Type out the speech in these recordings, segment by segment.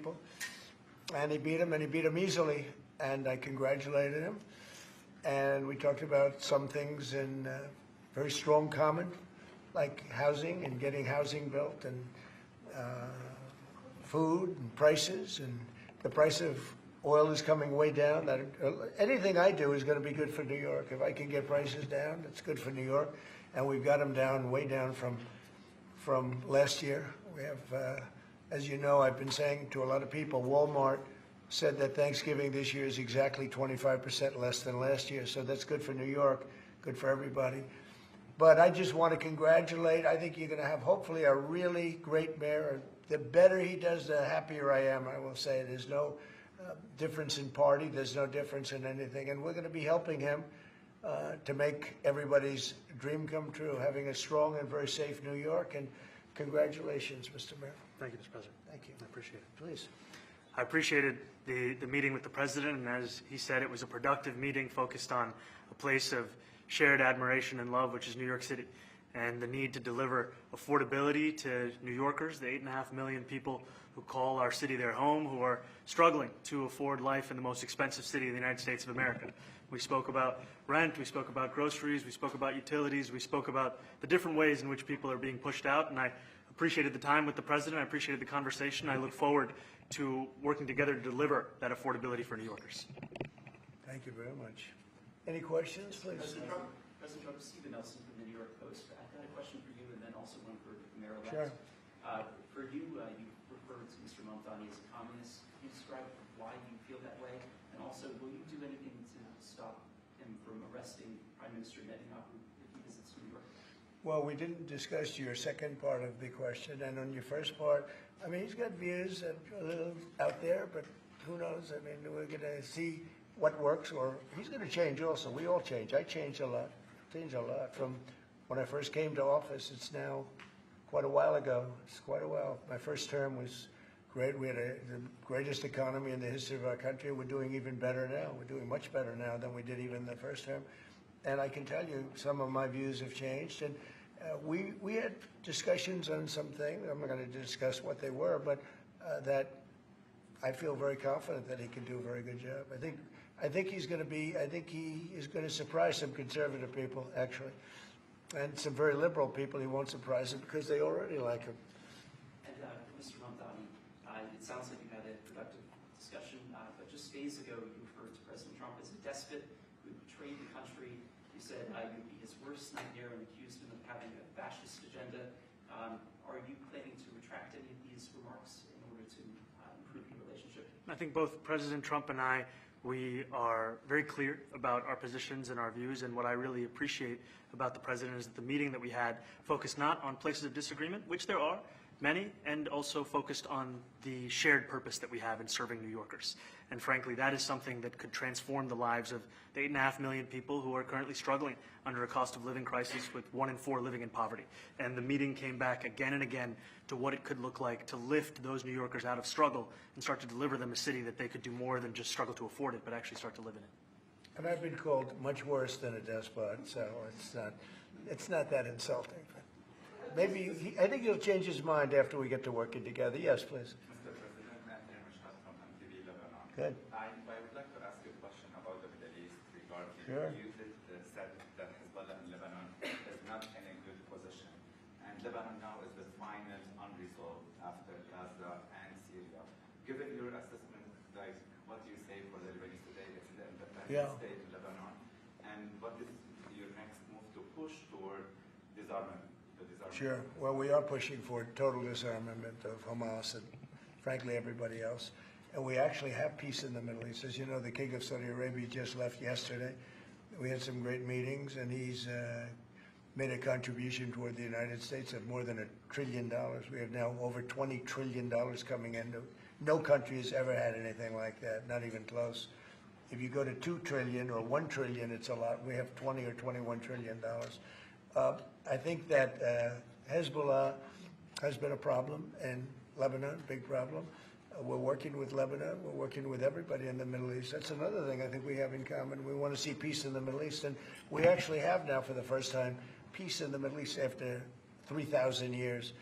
people. And he beat him easily, and I congratulated him. And we talked about some things in very strong common, like housing and getting housing built, and food and prices, and the price of oil is coming way down. That anything I do is going to be good for New York. If I can get prices down, it's good for New York, and we've got them down, way down from last year. We have, as you know, I've been saying to a lot of people, Walmart said that Thanksgiving this year is exactly 25% less than last year, so that's good for New York, good for everybody. But I just want to congratulate. I think you're going to have, hopefully, a really great mayor. The better he does, the happier I am, I will say. There's no difference in party. There's no difference in anything. And we're going to be helping him to make everybody's dream come true, having a strong and very safe New York. And congratulations, Mr. Mayor. Thank you, Mr. President. Thank you. I appreciate it. Please. I appreciated the meeting with the President, and as he said, it was a productive meeting focused on a place of shared admiration and love, which is New York City, and the need to deliver affordability to New Yorkers, the 8.5 million people who call our city their home, who are struggling to afford life in the most expensive city in the United States of America. We spoke about rent, we spoke about groceries, we spoke about utilities, we spoke about the different ways in which people are being pushed out, and I appreciated the time with the President, I appreciated the conversation. I look forward to working together to deliver that affordability for New Yorkers. Thank you very much. Any questions, please? President Trump, Stephen Nelson from the New York Post. I've got a question for you and then also one for Mayor-elect. Sure. For you, you referred to Mr. Mamdani as a communist. Can you describe why you feel that way? And also, will you do anything to stop him from arresting Prime Minister Netanyahu if he visits New York? Well, we didn't discuss your second part of the question, and on your first part, I mean, he's got views that are a little out there, but who knows? I mean, we're going to see what works, or he's going to change also. We all change. I changed a lot. From when I first came to office. It's now quite a while ago. It's quite a while. My first term was great. We had the greatest economy in the history of our country. We're doing even better now. We're doing much better now than we did even the first term. And I can tell you some of my views have changed. And we had discussions on some things. I'm not going to discuss what they were, but that I feel very confident that he can do a very good job. I think he's going to be. I think he is going to surprise some conservative people, actually, and some very liberal people. He won't surprise them because they already like him. And Mr. Mamdani, it sounds like you had a productive discussion, but just days ago you referred to President Trump as a despot who betrayed the country. You said you'd be his worst nightmare and accused him of having a fascist agenda. Are you planning to retract any of these remarks in order to improve your relationship? I think both President Trump and we are very clear about our positions and our views, and what I really appreciate about the President is that the meeting that we had focused not on places of disagreement, which there are many, and also focused on the shared purpose that we have in serving New Yorkers. And frankly, that is something that could transform the lives of the 8.5 million people who are currently struggling under a cost of living crisis, with 1 in 4 living in poverty. And the meeting came back again and again to what it could look like to lift those New Yorkers out of struggle and start to deliver them a city that they could do more than just struggle to afford it, but actually start to live in it. And I've been called much worse than a despot, so it's not that insulting. Maybe I think he'll change his mind after we get to working together. Yes, please. Mr. President, Anthony Mashhad from MTV Lebanon. Good. I would like to ask you a question about the Middle East regarding Sure. you said that Hezbollah in Lebanon is not in a good position. And Lebanon now is the final unresolved after Gaza and Syria. Given your assessment, like, what do you say for the Lebanese today? It's the independent state in Lebanon. And what is your next move to push toward disarmament? Sure. Well, we are pushing for total disarmament of Hamas and, frankly, everybody else. And we actually have peace in the Middle East. As you know, the King of Saudi Arabia just left yesterday. We had some great meetings, and he's made a contribution toward the United States of more than $1 trillion. We have now over $20 trillion coming in. No country has ever had anything like that, not even close. If you go to 2 trillion or 1 trillion, it's a lot. We have 20 or $21 trillion. I think that Hezbollah has been a problem in Lebanon, big problem. We're working with Lebanon. We're working with everybody in the Middle East. That's another thing I think we have in common. We want to see peace in the Middle East, and we actually have now, for the first time, peace in the Middle East after 3,000 years.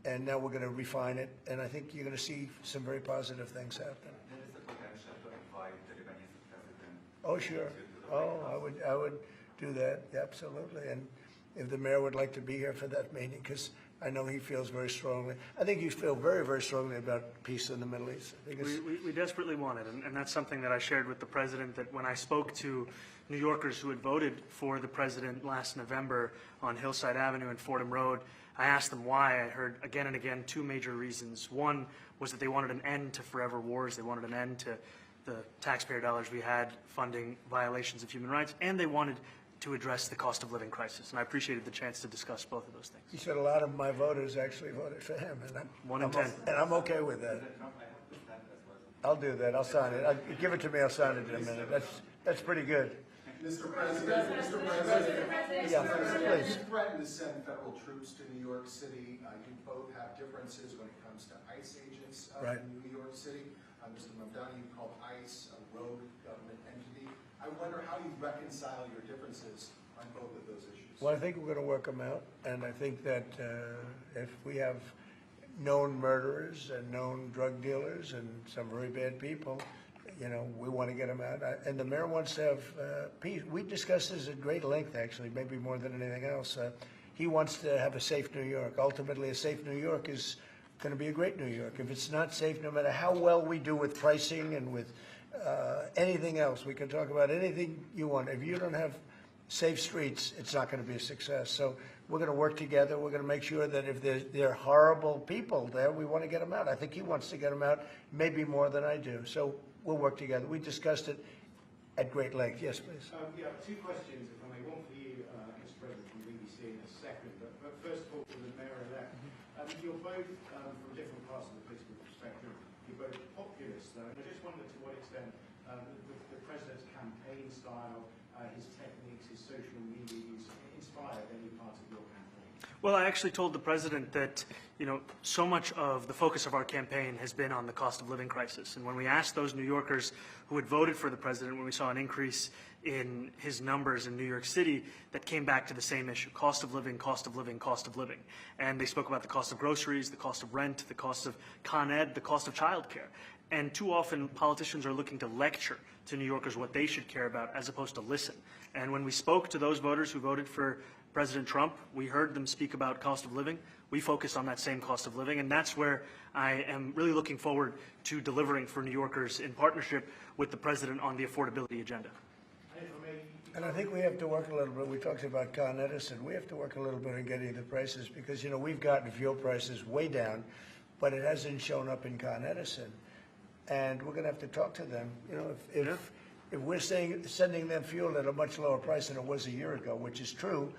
and now we're going to refine it, and I think you're going to see some very positive things happen. There is the potential to invite the Lebanese president. Oh, sure. Oh, I would do that, absolutely. And if the mayor would like to be here for that meeting, because I know he feels very strongly. I think you feel very, very strongly about peace in the Middle East. I think it's, We desperately want it, and that's something that I shared with the president, that when I spoke to New Yorkers who had voted for the president last November on Hillside Avenue and Fordham Road, I asked them why. I heard again and again two major reasons. One was that they wanted an end to forever wars. They wanted an end to the taxpayer dollars we had funding violations of human rights, and they wanted to address the cost of living crisis. And I appreciated the chance to discuss both of those things. he said a lot of my voters actually voted for him, and One in 10. And I'm okay with that. President Trump, I hope to stand as well. I'll do that. I'll sign it. Give it to me. I'll sign it in a minute. That's pretty good. Mr. President, Yeah, please. you threatened to send federal troops to New York City. You both have differences when it comes to ICE agents Right. in New York City. Mr. Mamdani, you called ICE a rogue government entity. I wonder how you reconcile your differences on both of those issues. Well, I think we're going to work them out, and I think that if we have known murderers and known drug dealers and some very bad people, you know, we want to get them out. And the mayor wants to have peace. We discussed this at great length, actually, maybe more than anything else. He wants to have a safe New York. Ultimately, a safe New York is going to be a great New York. If it's not safe, no matter how well we do with pricing and with anything else, we can talk about anything you want. If you don't have safe streets, it's not going to be a success. So we're going to work together. We're going to make sure that if there are horrible people there, we want to get them out. I think he wants to get them out, maybe more than I do. So we'll work together. We discussed it at great length. Yes, please. Yeah, two questions, if I may. One for you, Mr. President, from BBC in a second. But first of all, for the mayor-elect. You're both from different parts of the political spectrum. You're both populists, though. And I just wondered to what extent the president's campaign style, his techniques, his social media use inspired any part of your campaign? Well, I actually told the president that, you know, so much of the focus of our campaign has been on the cost of living crisis. And when we asked those New Yorkers who had voted for the president, when we saw an increase in his numbers in New York City, that came back to the same issue: cost of living, cost of living, cost of living. And they spoke about the cost of groceries, the cost of rent, the cost of Con Ed, the cost of childcare. And too often politicians are looking to lecture to New Yorkers what they should care about as opposed to listen. And when we spoke to those voters who voted for President Trump, we heard them speak about cost of living. We focused on that same cost of living, and that's where I am really looking forward to delivering for New Yorkers in partnership with the president on the affordability agenda. And I think we have to work a little bit. We talked about Con Edison. We have to work a little bit on getting the prices because, you know, we've gotten fuel prices way down, but it hasn't shown up in Con Edison. And we're going to have to talk to them. You know, if we're sending them fuel at a much lower price than it was a year ago, which is true,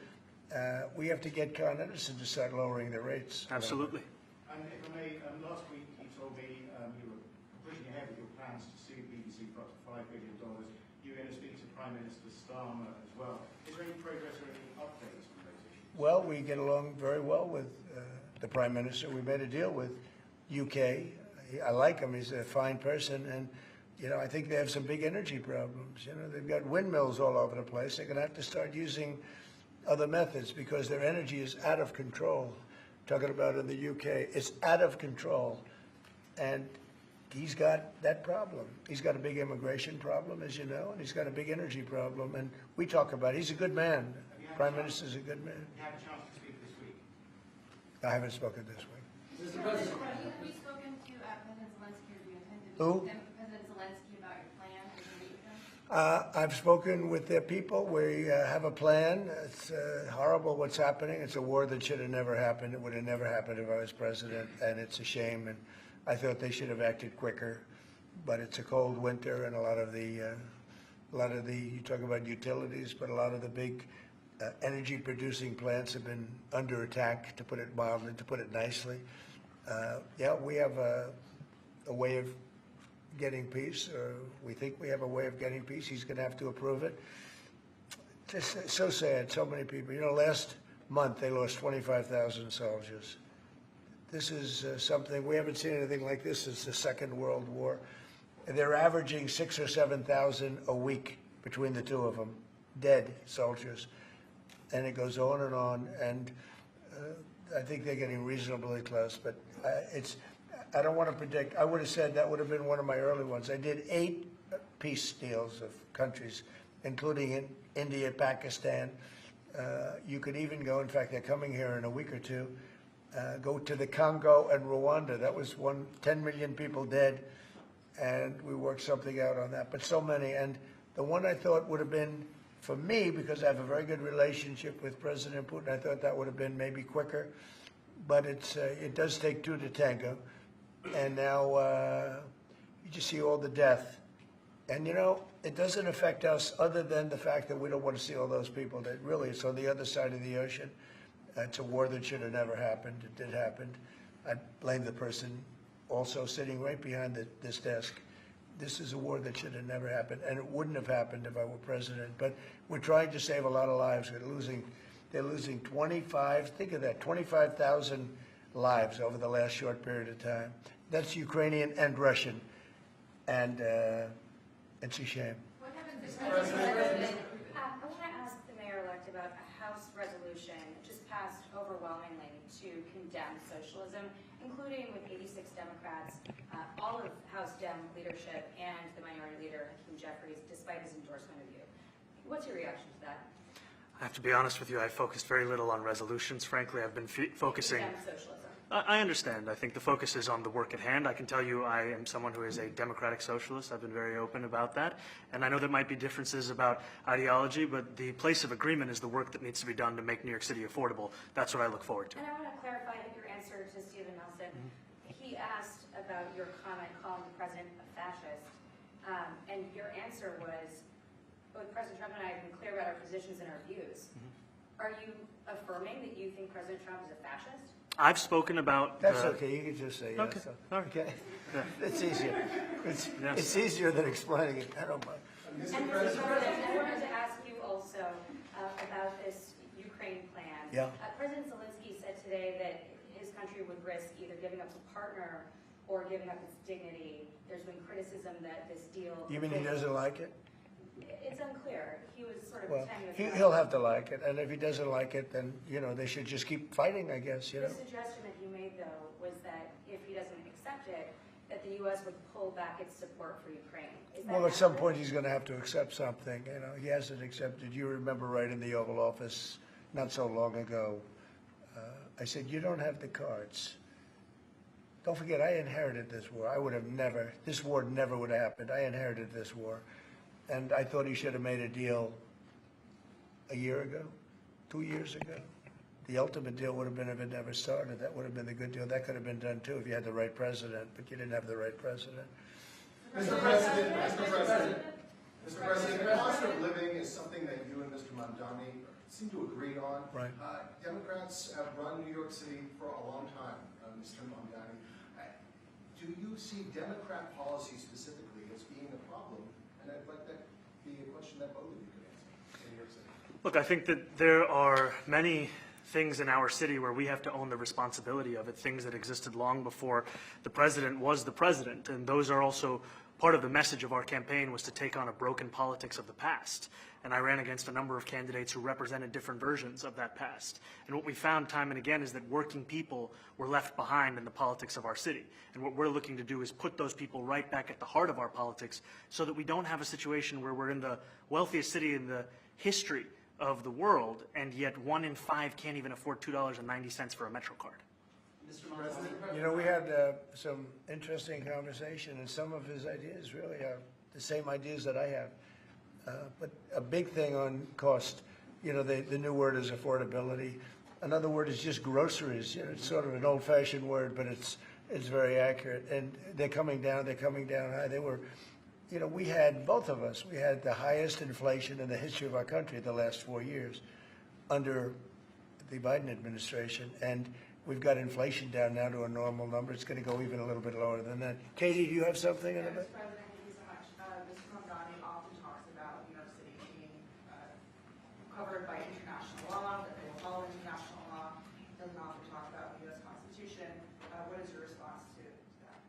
we have to get Con Edison to start lowering their rates. Absolutely. And if I may, last week you told me you were pushing ahead with your plans to sue BBC for up to $5 billion. You're going to speak to Prime Minister Starmer as well. Is there any progress or any updates on those issues? Well, we get along very well with the Prime Minister. We made a deal with UK. I like him. He's a fine person. And, you know, I think they have some big energy problems. You know, they've got windmills all over the place. They're going to have to start using other methods because their energy is out of control. Talking about in the UK, it's out of control. And he's got that problem. He's got a big immigration problem, as you know, and he's got a big energy problem. And we talk about it. He's a good man. Prime Minister's a good man. You had a chance to speak this week. I haven't spoken this week. Mr. President, have you spoken to President Zelensky, or do you intend to Who? meet with President Zelensky about your plan? Are you going to meet with them? I've spoken with their people. We have a plan. It's horrible what's happening. It's a war that should have never happened. It would have never happened if I was president, and it's a shame. And I thought they should have acted quicker. But it's a cold winter, and a lot of the you talk about utilities, but a lot of the big energy-producing plants have been under attack, to put it mildly, to put it nicely. Yeah, we have a way of getting peace, or we think we have a way of getting peace. He's going to have to approve it. Just so sad, so many people. You know, last month they lost 25,000 soldiers. This is something, we haven't seen anything like this since the Second World War. And they're averaging 6,000 or 7,000 a week between the two of them, dead soldiers. And it goes on, and I think they're getting reasonably close, but I don't want to predict. I would have said that would have been one of my early ones. I did 8 peace deals of countries, including in India, Pakistan. You could even go, in fact, they're coming here in a week or two, go to the Congo and Rwanda. That was 10 million people dead, and we worked something out on that. But so many, and the one I thought would have been, for me, because I have a very good relationship with President Putin, I thought that would have been maybe quicker, but it does take 2 to tango. And now you just see all the death. And it doesn't affect us other than the fact that we don't want to see all those people that really, it's on the other side of the ocean. It's a war that should have never happened. It did happen. I blame the person also sitting right behind this desk. This is a war that should have never happened, and it wouldn't have happened if I were president. But we're trying to save a lot of lives. They're losing 25, think of that, 25,000 lives over the last short period of time. That's Ukrainian and Russian, and it's a shame. What happens if President? I want to ask the mayor-elect about a House resolution just passed overwhelmingly to condemn socialism, including with 86 Democrats, all of House Dem leadership, and the minority leader, Hakeem Jeffries, despite his endorsement of you. What's your reaction to that? I have to be honest with you, I focused very little on resolutions. Frankly, I've been focusing... Condemn socialism. I understand. I think the focus is on the work at hand. I can tell you I am someone who is a Democratic Socialist. I've been very open about that. And I know there might be differences about ideology, but the place of agreement is the work that needs to be done to make New York City affordable. That's what I look forward to. And I want to clarify your answer to Stephen Nelson. He asked about your comment calling the president a fascist, and your answer was, both President Trump and I have been clear about our positions and our views. Are you affirming that you think President Trump is a fascist? I've spoken about... That's okay, you can just say yes. Okay, all right. Okay? Yeah. It's easier. Yes. It's easier than explaining it. I don't mind. And Mr. President, I wanted to ask you also about this Ukraine plan. Yeah. President Zelensky said today that his country would risk either giving up a partner or giving up its dignity. There's been criticism that this deal... You mean he doesn't like it? It's unclear. He was sort of Well, tenuous. he'll have to like it, and if he doesn't like it, then, they should just keep fighting, I guess, The suggestion that he made, though, was that if he doesn't accept it, that the U.S. would pull back its support for Ukraine. Is that Well, at some accurate? point, he's going to have to accept something, He hasn't accepted. You remember right in the Oval Office, not so long ago, I said, you don't have the cards. Don't forget, I inherited this war. This war never would have happened. I inherited this war. And I thought he should have made a deal a year ago, 2 years ago. The ultimate deal would have been if it never started. That would have been the good deal. That could have been done too if you had the right president, but you didn't have the right president. Mr. President, Mr. President, cost of living is something that you and Mr. Mamdani seem to agree on. Right. Democrats have run New York City for a long time, Mr. Mamdani. Do you see Democrat policy specifically as being a problem? And I'd like that to be a question that both of you could answer in New York City. Look, I think that there are many things in our city where we have to own the responsibility of it, things that existed long before the president was the president. And those are also part of the message of our campaign, was to take on a broken politics of the past. And I ran against a number of candidates who represented different versions of that past. And what we found time and again is that working people were left behind in the politics of our city. And what we're looking to do is put those people right back at the heart of our politics so that we don't have a situation where we're in the wealthiest city in the history of the world, and yet 1 in 5 can't even afford $2.90 for a Metro card. Mr. Mamdani, We had some interesting conversation, and some of his ideas really are the same ideas that I have. But a big thing on cost, the new word is affordability. Another word is just groceries. It's sort of an old-fashioned word, but it's very accurate. And they're coming down high. They were, we had, both of us, we had the highest inflation in the history of our country the last 4 years under the Biden administration. And we've got inflation down now to a normal number. It's going to go even a little bit lower than that. Katie, do you have something in a bit? Mr. President, thank you so much. Mr. Mamdani often talks about New York City being covered by international law, that they will follow international law. Doesn't often talk about the U.S. Constitution. What is your response to that?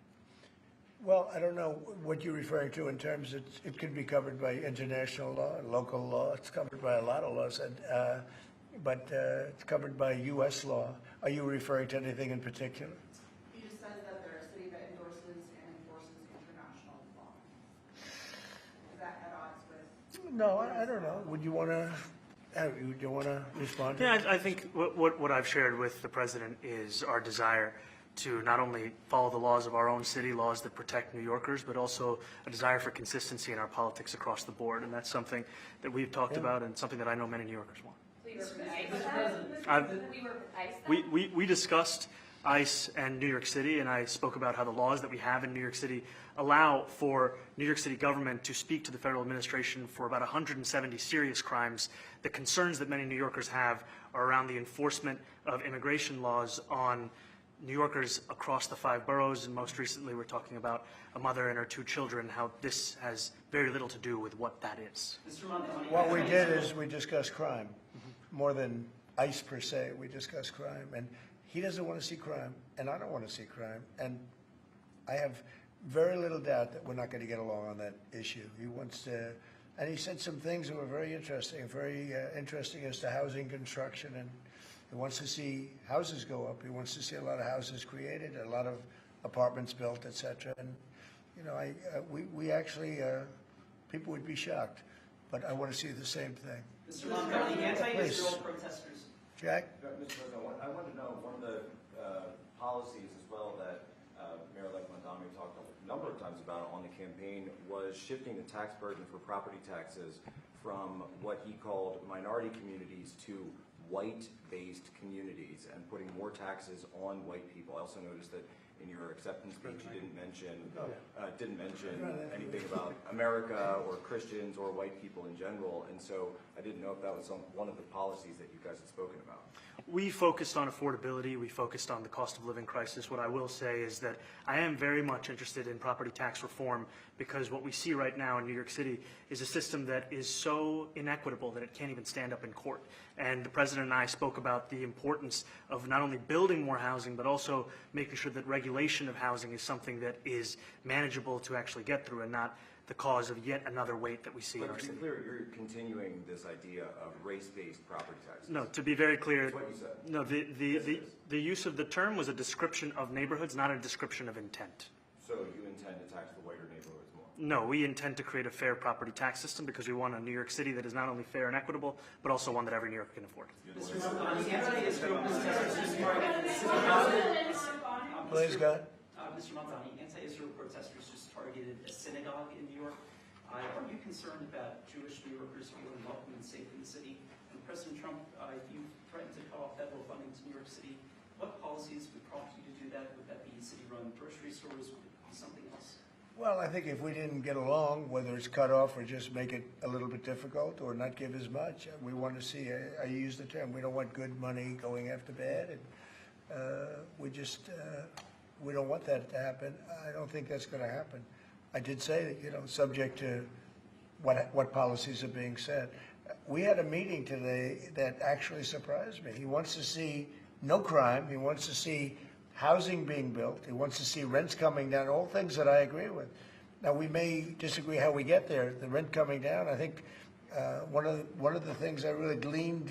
Well, I don't know what you're referring to in terms of it could be covered by international law, local law. It's covered by a lot of laws. And, but it's covered by U.S. law. Are you referring to anything in particular? He just says that they're a city that endorses and enforces international law. Is that at odds with? No, I don't know. Would you want to, do you want to respond? Yeah, I think what I've shared with the president is our desire to not only follow the laws of our own city, laws that protect New Yorkers, but also a desire for consistency in our politics across the board. And that's something that we've talked about and something that I know many New Yorkers want. We work with ICE. We work with ICE. We discussed ICE and New York City, and I spoke about how the laws that we have in New York City allow for New York City government to speak to the federal administration for about 170 serious crimes. The concerns that many New Yorkers have are around the enforcement of immigration laws on New Yorkers across the 5 boroughs, and most recently we're talking about a mother and her 2 children, how this has very little to do with what that is. Mr. Mamdani, What we did is we discussed crime, more than ICE per se. We discussed crime, and he doesn't want to see crime, and I don't want to see crime, and I have very little doubt that we're not going to get along on that issue. He wants to, and he said some things that were very interesting as to housing construction, and he wants to see houses go up. He wants to see a lot of houses created, a lot of apartments built, etc. And you know, we actually people would be shocked, but I want to see the same thing. Mr. Mamdani, anti-Israel protesters. Jack? Mr. President, I wanted to know, one of the policies as well that Mayor-elect Mamdani talked a number of times about on the campaign was shifting the tax burden for property taxes from what he called minority communities to white-based communities and putting more taxes on white people. I also noticed that in your acceptance speech you didn't mention anything about America or Christians or white people in general, and so I didn't know if that was one of the policies that you guys had spoken about. We focused on affordability. We focused on the cost of living crisis. What I will say is that I am very much interested in property tax reform, because what we see right now in New York City is a system that is so inequitable that it can't even stand up in court. And the president and I spoke about the importance of not only building more housing, but also making sure that regulation of housing is something that is manageable to actually get through and not the cause of yet another weight that we see in our But to city. be clear, you're continuing this idea of race-based property taxes. No, to be very clear, That's what you said. no, the use of the term was a description of neighborhoods, not a description of intent. So you intend to tax the whiter neighborhoods more? No, we intend to create a fair property tax system because we want a New York City that is not only fair and equitable, but also one that every New Yorker can afford. Mr. Mamdani, anti-Israel protesters just targeted synagogue. Please, go ahead. Mr. Mamdani, anti-Israel protesters just targeted a synagogue in New York. Are you concerned about Jewish New Yorkers feeling welcome and safe in the city? And President Trump, you threatened to cut off federal funding to New York City. What policies would prompt you to do that? Would that be city-run grocery stores? Would it be something else? Well, I think if we didn't get along, whether it's cut off or just make it a little bit difficult or not give as much, we want to see, I use the term, we don't want good money going after bad, and we don't want that to happen. I don't think that's going to happen. I did say that, you know, subject to what policies are being set. We had a meeting today that actually surprised me. He wants to see no crime. He wants to see housing being built. He wants to see rents coming down, all things that I agree with. Now, we may disagree how we get there. The rent coming down, I think one of the things I really gleaned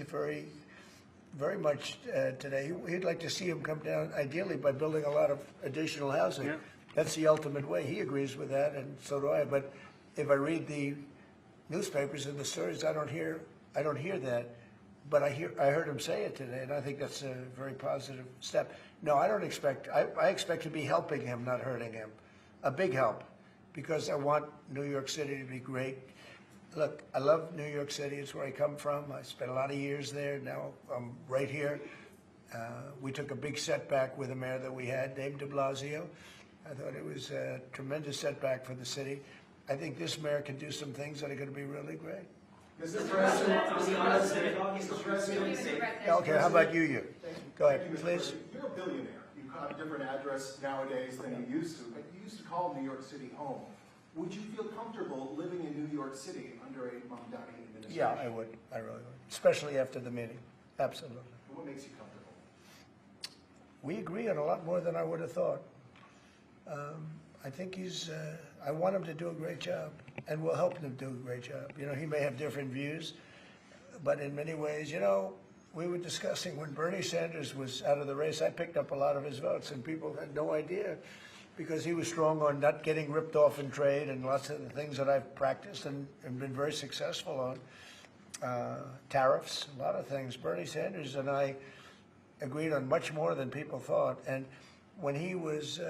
very much today, he'd like to see him come down, ideally, by building a lot of additional housing. Yeah. That's the ultimate way. He agrees with that, and so do I. But if I read the newspapers and the stories, I don't hear that. But I heard him say it today, and I think that's a very positive step. No, I don't expect. I expect to be helping him, not hurting him. A big help, because I want New York City to be great. Look, I love New York City. It's where I come from. I spent a lot of years there. Now I'm right here. We took a big setback with the mayor that we had, Dave de Blasio. I thought it was a tremendous setback for the city. I think this mayor can do some things that are going to be really great. Mr. President, Mr. President. Okay, how about you? Go ahead, Thank you, Mr. please. President. You're a billionaire. You have a different address nowadays than you used to, but you used to call New York City home. Would you feel comfortable living in New York City under a Mamdani administration? Yeah, I would. I really would, especially after the meeting. Absolutely. What makes you comfortable? We agree on a lot more than I would have thought. I think I want him to do a great job, and we'll help him do a great job. You know, he may have different views, but in many ways, you know, we were discussing when Bernie Sanders was out of the race, I picked up a lot of his votes, and people had no idea because he was strong on not getting ripped off in trade and lots of the things that I've practiced and been very successful on. Tariffs, a lot of things. Bernie Sanders and I agreed on much more than people thought. And when he was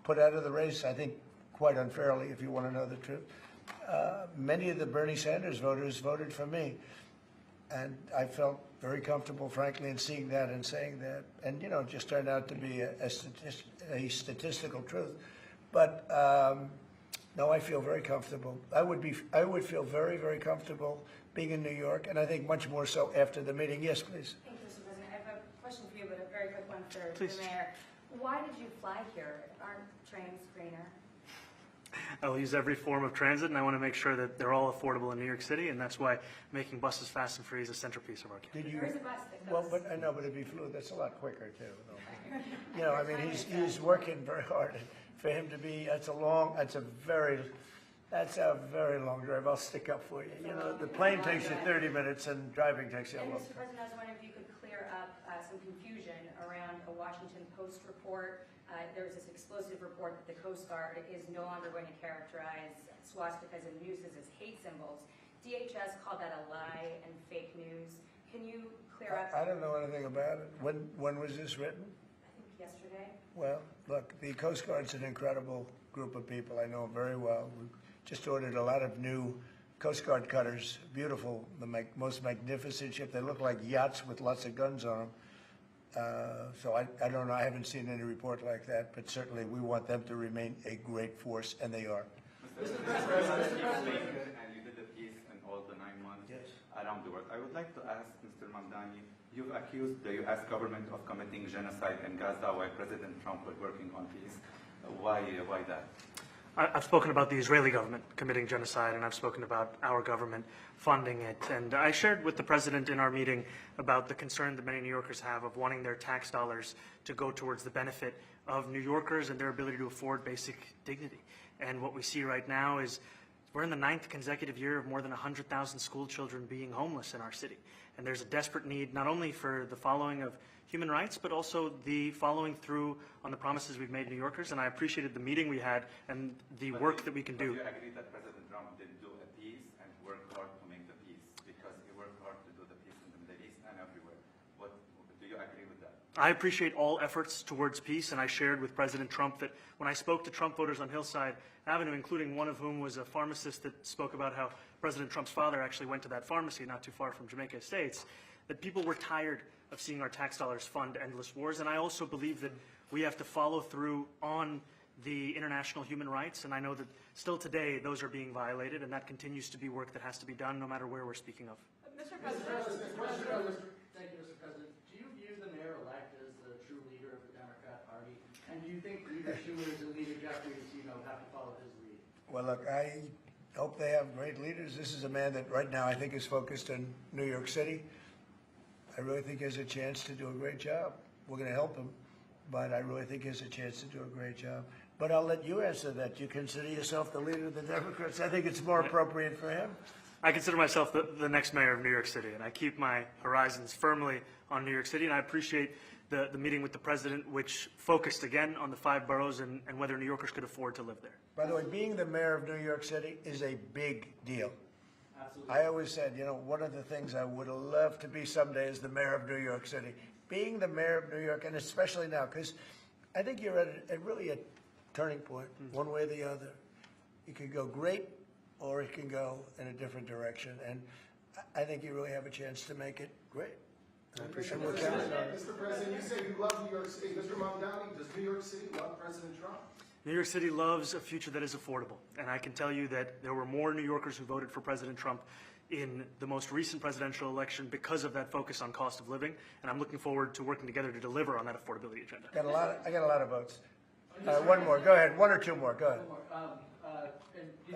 put out of the race, I think quite unfairly, if you want to know the truth, many of the Bernie Sanders voters voted for me. And I felt very comfortable, frankly, in seeing that and saying that. And, you know, it just turned out to be a statistical truth. But no, I feel very comfortable. I would feel very, very comfortable being in New York, and I think much more so after the meeting. Yes, please. Thank you, Mr. President. I have a question for you, but a very quick one for Please. the mayor. Why did you fly here? Aren't trains greener? I will use every form of transit, and I want to make sure that they're all affordable in New York City, and that's why making buses fast and free is a centerpiece of our campaign. Did you? There is a bus that goes. Well, but I know, but it'd be fluid. That's a lot quicker too. You know, I mean, he's working very hard. For him to be, that's a very long drive. I'll stick up for you. You know, the plane takes you 30 minutes, and driving takes you a And long Mr. time. President, I was wondering if you could clear up some confusion around a Washington Post report. There was this explosive report that the Coast Guard is no longer going to characterize swastikas and nooses as hate symbols. DHS called that a lie and fake news. Can you clear up? I don't know anything about it. When was this written? I think yesterday. Well, look, the Coast Guard's an incredible group of people. I know them very well. We just ordered a lot of new Coast Guard cutters, beautiful, the most magnificent ship. They look like yachts with lots of guns on them. So I don't know, I haven't seen any report like that, but certainly we want them to remain a great force, and they are. Mr. President, and you did a piece in all the 9 months around the world. I would like to ask Mr. Mamdani, you've accused the U.S. government of committing genocide in Gaza while President Trump was working on peace. Why that? I've spoken about the Israeli government committing genocide, and I've spoken about our government funding it. And I shared with the president in our meeting about the concern that many New Yorkers have of wanting their tax dollars to go towards the benefit of New Yorkers and their ability to afford basic dignity. And what we see right now is we're in the 9th consecutive year of more than 100,000 school children being homeless in our city. And there's a desperate need not only for the following of human rights, but also the following through on the promises we've made New Yorkers. And I appreciated the meeting we had and the work that we can do. Do you agree that President Trump did do a peace and worked hard to make the peace? Because he worked hard to do the peace in the Middle East and everywhere. Do you agree with that? I appreciate all efforts towards peace, and I shared with President Trump that when I spoke to Trump voters on Hillside Avenue, including one of whom was a pharmacist that spoke about how President Trump's father actually went to that pharmacy not too far from Jamaica Estates, that people were tired of seeing our tax dollars fund endless wars. And I also believe that we have to follow through on the international human rights, and I know that still today those are being violated, and that continues to be work that has to be done no matter where we're speaking of. Mr. President, thank you, Mr. President. Do you view the mayor-elect as the true leader of the Democrat Party? And do you think Leader Schumer's and Leader Jeffries, have to follow his lead? Well, look, I hope they have great leaders. This is a man that right now I think is focused in New York City. I really think he has a chance to do a great job. We're going to help him, but I really think he has a chance to do a great job. But I'll let you answer that. You consider yourself the leader of the Democrats. I think it's more appropriate for him. I consider myself the next mayor of New York City, and I keep my horizons firmly on New York City, and I appreciate the meeting with the president, which focused again on the 5 boroughs and whether New Yorkers could afford to live there. By the way, being the mayor of New York City is a big deal. Absolutely. I always said, one of the things I would love to be someday is the mayor of New York City. Being the mayor of New York, and especially now, because I think you're at really a turning point, one way or the other. It could go great, or it can go in a different direction. And I think you really have a chance to make it great. I appreciate what you're saying. Mr. President, you say you love New York City. Mr. Mamdani, does New York City love President Trump? New York City loves a future that is affordable, and I can tell you that there were more New Yorkers who voted for President Trump in the most recent presidential election because of that focus on cost of living, and I'm looking forward to working together to deliver on that affordability agenda. I got a lot of votes. One more. Go ahead. 1 or 2 more. Go ahead.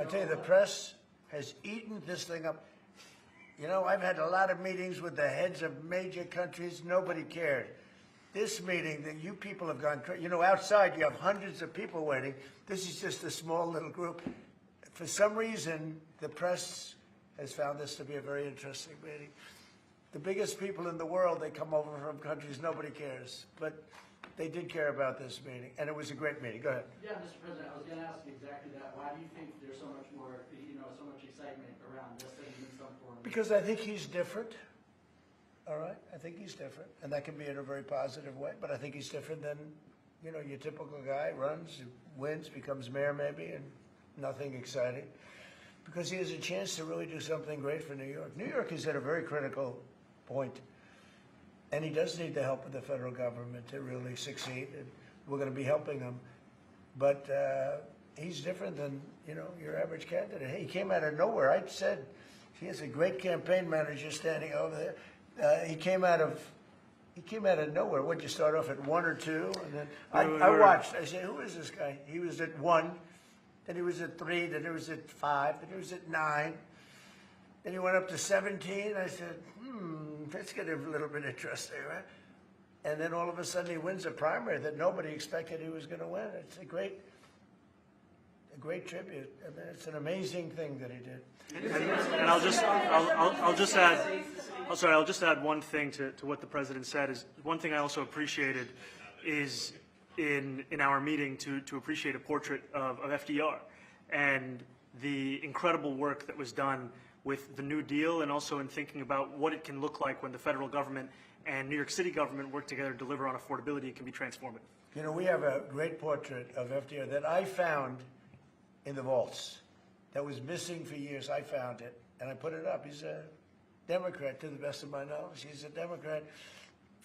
I tell you, the press has eaten this thing up. I've had a lot of meetings with the heads of major countries. Nobody cared. This meeting that you people have gone crazy. Outside you have hundreds of people waiting. This is just a small little group. For some reason, the press has found this to be a very interesting meeting. the biggest people in the world, they come over from countries nobody cares. But they did care about this meeting, and it was a great meeting. Go ahead. Yeah, Mr. President, I was going to ask you exactly that. Why do you think there's so much more, so much excitement around this than in some form? Because I think he's different. All right, I think he's different, and that can be in a very positive way. But I think he's different than, your typical guy runs, wins, becomes mayor maybe, and nothing exciting. Because he has a chance to really do something great for New York. New York is at a very critical point, and he does need the help of the federal government to really succeed. And we're going to be helping him, but he's different than your average candidate. He came out of nowhere. I said he has a great campaign manager standing over there. He came out of nowhere. Would you start off at 1 or 2? And then I watched. I said, who is this guy? He was at 1, then he was at 3, then he was at 5, then he was at 9. Then he went up to 17. I said, that's getting a little bit interesting, right? And then all of a sudden he wins a primary that nobody expected he was going to win. It's a great tribute. I mean, it's an amazing thing that he did. And I'll just add one thing to what the president said. Is one thing I also appreciated is in our meeting to appreciate a portrait of FDR and the incredible work that was done with the New Deal, and also in thinking about what it can look like when the federal government and New York City government work together to deliver on affordability. It can be transformative. We have a great portrait of FDR that I found in the vaults that was missing for years. I found it, and I put it up. He's a Democrat, to the best of my knowledge. He's a Democrat.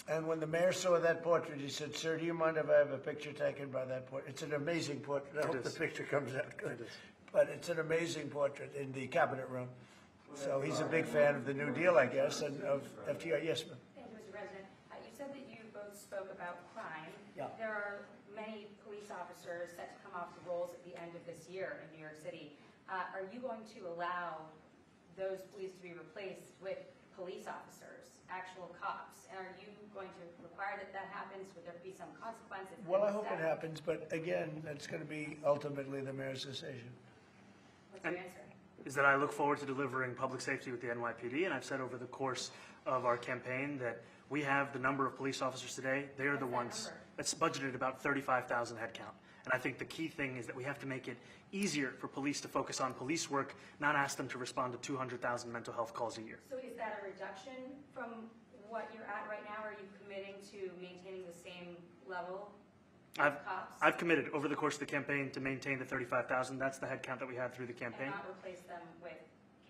And when the mayor saw that portrait, he said, "Sir, do you mind if I have a picture taken by that portrait?" It's an amazing portrait. I hope the picture comes out good. But it's an amazing portrait in the cabinet room. So he's a big fan of the New Deal, I guess, and of FDR. Yes, ma'am. Thank you, Mr. President. You said that you both spoke about crime. Yeah. There are many police officers set to come off the rolls at the end of this year in New York City. Are you going to allow those police to be replaced with police officers, actual cops? And are you going to require that happens? Would there be some consequences? Well, I hope it happens, but again, that's going to be ultimately the mayor's decision. What's your answer? Is that I look forward to delivering public safety with the NYPD, and I've said over the course of our campaign that we have the number of police officers today. They are the ones that's budgeted about 35,000 headcount. And I think the key thing is that we have to make it easier for police to focus on police work, not ask them to respond to 200,000 mental health calls a year. So is that a reduction from what you're at right now? Or are you committing to maintaining the same level of cops? I've committed over the course of the campaign to maintain the 35,000. That's the headcount that we had through the campaign. And not replace them with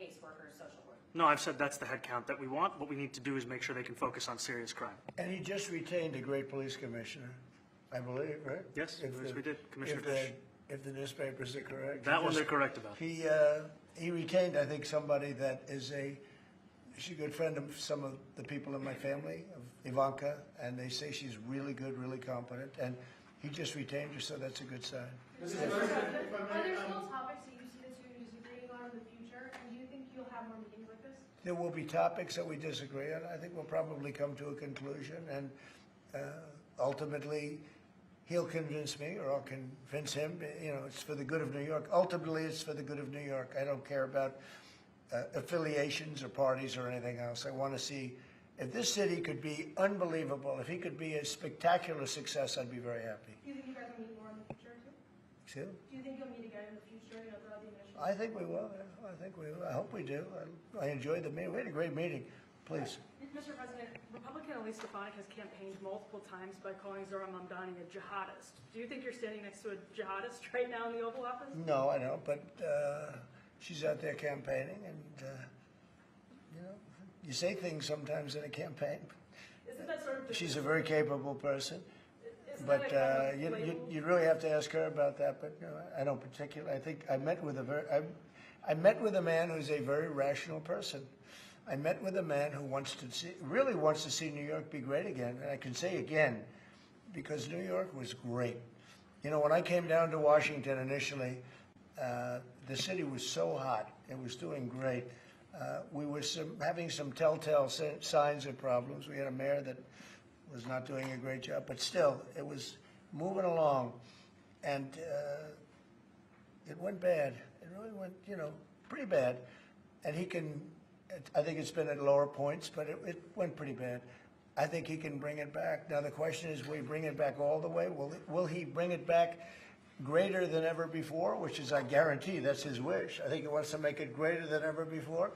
caseworkers, social work? No, I've said that's the headcount that we want. What we need to do is make sure they can focus on serious crime. And he just retained a great police commissioner, I believe, right? Yes, we did, Commissioner Fish. If the newspapers are correct. That one they're correct about. He retained, I think, somebody that is she's a good friend of some of the people in my family, of Ivanka, and they say she's really good, really competent, and he just retained her, so that's a good sign. Are there still topics that you see the two disagreeing on in the future, and do you think you'll have more meetings like this? There will be topics that we disagree on. I think we'll probably come to a conclusion, and ultimately, he'll convince me, or I'll convince him. It's for the good of New York. Ultimately, it's for the good of New York. I don't care about affiliations or parties or anything else. I want to see if this city could be unbelievable. If he could be a spectacular success, I'd be very happy. Do you think you guys will meet more in the future, too? Excuse me? Do you think you'll meet again in the future, throughout the initial? I think we will. Yeah. I think we will. I hope we do. I enjoyed the meeting. We had a great meeting. Please. Mr. President, Republican Elise Stefanik has campaigned multiple times by calling Zohran Mamdani a jihadist. Do you think you're standing next to a jihadist right now in the Oval Office? No, I don't. But she's out there campaigning, and you say things sometimes in a campaign. Isn't that sort of She's a very capable person, isn't but that a kind of label? you really have to ask her about that. But I don't particularly. I think I met with a man who's a very rational person. I met with a man who really wants to see New York be great again. And I can say again, because New York was great. When I came down to Washington initially, the city was so hot. It was doing great. We were having some telltale signs of problems. We had a mayor that was not doing a great job, but still, it was moving along. And it went bad. It really went, pretty bad. And he can I think it's been at lower points, but it went pretty bad. I think he can bring it back. Now, the question is, will he bring it back all the way? Will he bring it back greater than ever before, which is, I guarantee, that's his wish. I think he wants to make it greater than ever before.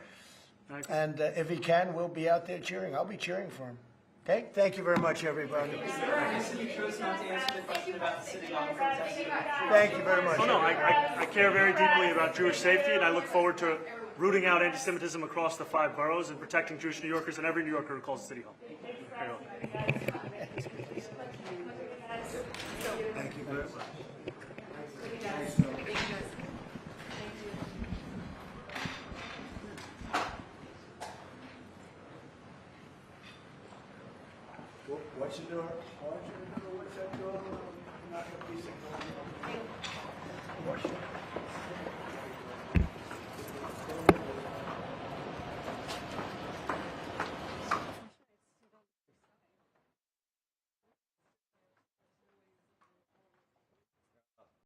And if he can, we'll be out there cheering. I'll be cheering for him. Okay? Thank you very much, everybody. You chose not to answer the question about the city hall. Thank you very much. Oh, no, I care very deeply about Jewish safety, and I look forward to rooting out anti-Semitism across the 5 boroughs and protecting Jewish New Yorkers and every New Yorker who calls the City Hall. Very well. Thank you very much. What's the door? What's that door? Not gonna be so